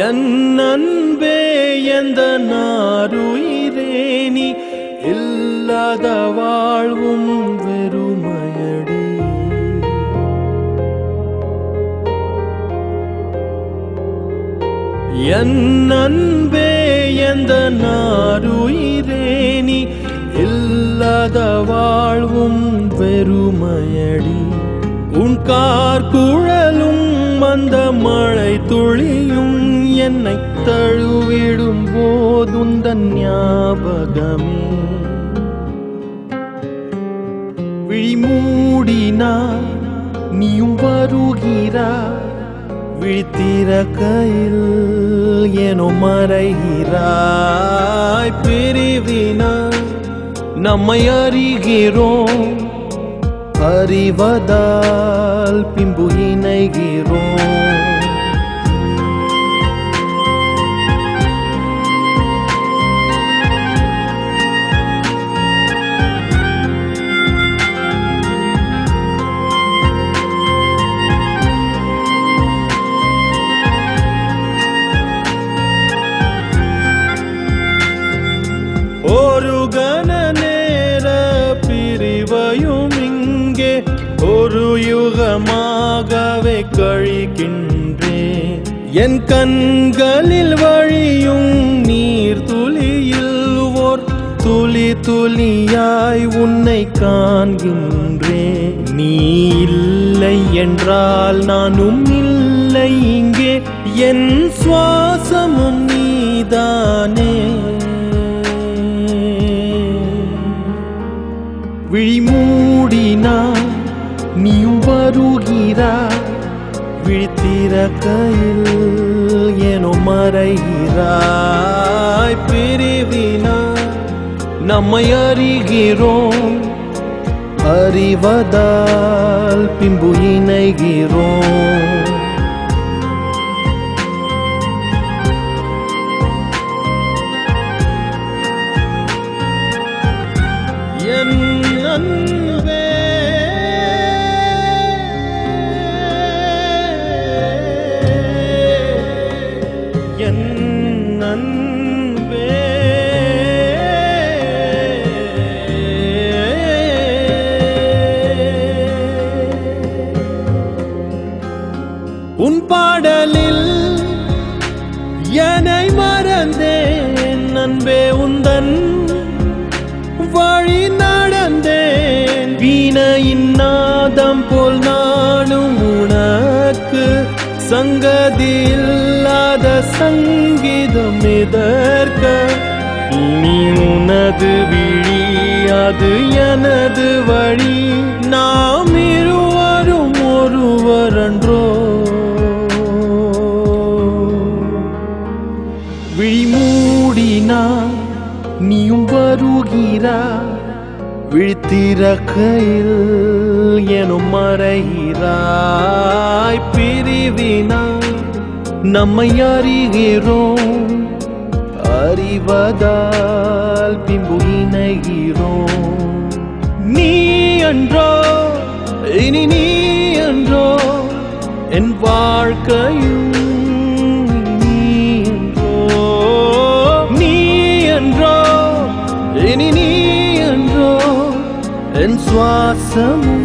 என் அன்பே எந்த நாருயிரே நீ இல்லாத வாழ்வும் வெறுமையடி. என் அன்பே எந்த நாருயிரே நீ இல்லாத வாழ்வும் வெறுமையடி. உன் கார்குழலும் அந்த மழை துளியும் என்னை தழுவிடும் போதுந்தன் ஞாபகமே. விழிமூடினாய் நீயும் வருகிறாய், விழித்திறக்கையில் ஏனோ மறைகிறாய். பிரிவினாய் நம்மை அறிகிறோம், அறிவதால் பின்பு இணைகிறோம். ஒரு கண நேர பிரிவையும் இங்கே ஒரு யுகமாகவே கழிக்கின்றேன். என் கண்களில் வழியும் நீர் துளியில் ஓர் துளி துளியாய் உன்னை காண்கின்றேன். நீ இல்லை என்றால் நானும் இல்லை இங்கே, என் சுவாசமும் நீதானே. விழிமூடினாய் நீயும் வருகிறாய், விழித்திறக்கையில் ஏனோ மறைகிறாய். பிரிவினாய் நம்மை அறிகிறோம், அறிவதால் பின்பு இணைகிறோம். என் அன்பே என் அன்பே உன் பாடலில் என்னை மறந்தேன் அன்பே, உந்தன் வழி நடந்தேன். வீணையின் நாதம் போல் நானும் உனக்கு சங்கதி இல்லாத சங்கீதம் எதற்க. இனி உனது விழி அது எனது வழி, நாம் இருவரும் ஒருவரன்றோ. விழிமூடினாய் நீயும் வருகிறாய், விழித்திறக்கையில் எனும் மறைகிறாய். பிரிவினாய் நம்மை அறிகிறோம், அறிவதால் பின்பு இணைகிறோம். நீ அன்றோ இனி நீ அன்றோ என் வாழ்க்கையும், இனி நீ என்றோ என் சுவாசமும்.